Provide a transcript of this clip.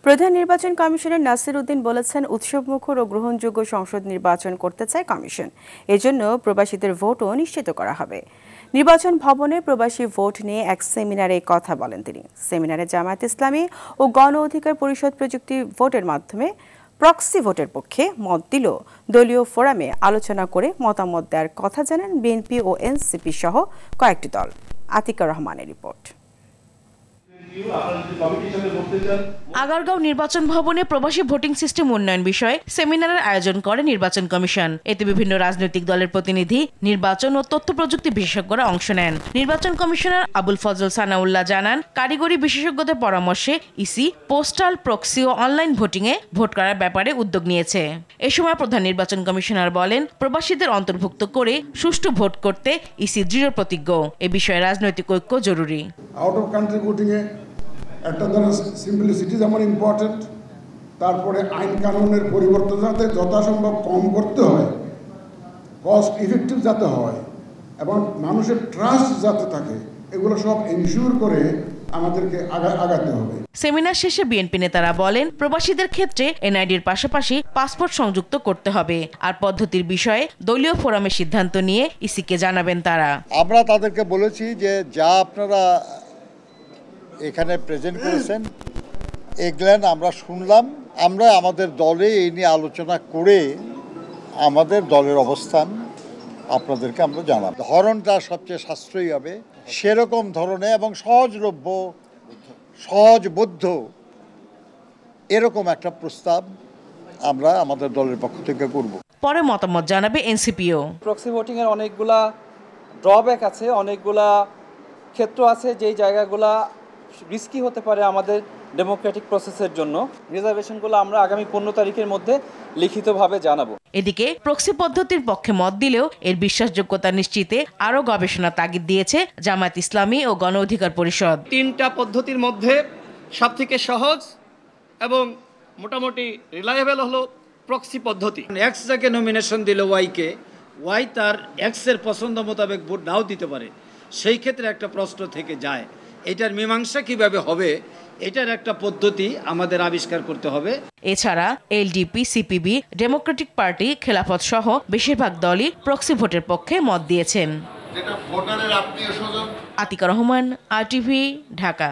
প্রধান নির্বাচন কমিশনার নাসির উদ্দিন বলেছেন, উৎসবমুখর ও গ্রহণযোগ্য সংসদ নির্বাচন করতে চায় কমিশন। এজন্য প্রবাসীদের ভোটও নিশ্চিত করা হবে। নির্বাচন ভবনে প্রবাসী ভোট নিয়ে এক সেমিনারে কথা বলেন তিনি। সেমিনারে জামায়াত ইসলামী ও গণ অধিকার পরিষদ প্রযুক্তি ভোটের মাধ্যমে প্রক্সি ভোটের পক্ষে মত দিল। দলীয় ফোরামে আলোচনা করে মতামত দেওয়ার কথা জানান বিএনপি ও এনসিপি সহ কয়েকটি দল। আতিকা রহমানের রিপোর্ট। আগারগাঁও নির্বাচন ভবনে প্রবাসী ভোটিং সিস্টেম উন্নয়ন বিষয়ে সেমিনারের আয়োজন করে নির্বাচন কমিশন। এতে বিভিন্ন রাজনৈতিক দলের প্রতিনিধি, নির্বাচন ও তথ্য প্রযুক্তি বিশেষজ্ঞরা অংশ নেন। নির্বাচন কমিশনার আবুল ফজল সানাউল্লাহ জানান, কারিগরি বিশেষজ্ঞদের পরামর্শে ইসি পোস্টাল, প্রক্সি ও অনলাইন ভোটিংয়ে ভোট করার ব্যাপারে উদ্যোগ নিয়েছে। এ সময় প্রধান নির্বাচন কমিশনার বলেন, প্রবাসীদের অন্তর্ভুক্ত করে সুষ্ঠু ভোট করতে ইসি দৃঢ় প্রতিজ্ঞ। এ বিষয়ে রাজনৈতিক ঐক্য জরুরি। আউট অফ কান্ট্রি ভোটিংয়ে একটা ধরনের সিম্পলিসিটি যেমন ইম্পর্টেন্ট, তারপরে আইন কানুনের পরিবর্তন যাতে যথাসম্ভব কম করতে হয়, কস্ট ইফেক্টিভ যাতে হয় এবং মানুষের ট্রাস্ট যাতে থাকে, এগুলো সব এনশিওর করে আমাদেরকে আগাতে হবে। সেমিনার শেষে বিএনপি নেতারা বলেন, প্রবাসীদের ক্ষেত্রে এনআইডির পাশাপাশি পাসপোর্ট সংযুক্ত করতে হবে। আর পদ্ধতির বিষয়ে দলীয় ফোরামে সিদ্ধান্ত নিয়ে ইসিকে জানাবেন তারা। আমরা তাদেরকে বলেছি যে যা আপনারা এখানে প্রেজেন্ট করেছেন এগুলো আমরা শুনলাম, আমরা আমাদের দলে এই নিয়ে আলোচনা করে আমাদের দলের অবস্থান আপনাদেরকে আমরা জানাব। ধরনটা সবচেয়ে সাশ্রয়ী হবে সেরকম ধরনের এবং সহজলভ্য, সহজবোধ্য এরকম একটা প্রস্তাব আমরা আমাদের দলের পক্ষ থেকে করব। পরে মতামত জানাবে এনসিপিও। প্রক্সি ভোটিং এর অনেকগুলা ড্রব্যাক আছে, অনেকগুলা ক্ষেত্র আছে যেই জায়গাগুলা রিস্কি হতে পারে আমাদের ডেমোক্রেটিক প্রসেসের জন্য। রিজার্ভেশনগুলো আমরা আগামী 15 তারিখের মধ্যে লিখিতভাবে জানাবো। এদিকে প্রক্সি পদ্ধতির পক্ষে মত দিলেও এর বিশ্বাসযোগ্যতা নিশ্চিতে আরও গবেষণা তাগিদ দিয়েছে জামায়াত ইসলামী ও গণ অধিকার পরিষদ। তিনটা পদ্ধতির মধ্যে সবথেকে সহজ এবং মোটামুটি রিলায়েবল হলো প্রক্সি পদ্ধতি। এক্স যাকে নমিনেশন দিল ওয়াইকে, ওয়াই তার এক্স এর পছন্দ মোতাবেক ভোট নাও দিতে পারে, সেই ক্ষেত্রে একটা প্রশ্ন থেকে যায়, এটার মীমাংসা কিভাবে হবে, এটার একটা পদ্ধতি আমাদের আবিষ্কার করতে হবে। এছাড়া এলডিপি, সিপিবি, ডেমোক্রেটিক পার্টি, খেলাফত সহ বেশিরভাগ দলই প্রক্সি ভোটের পক্ষে মত দিয়েছেন। আতিকা রহমান, RTV, ঢাকা।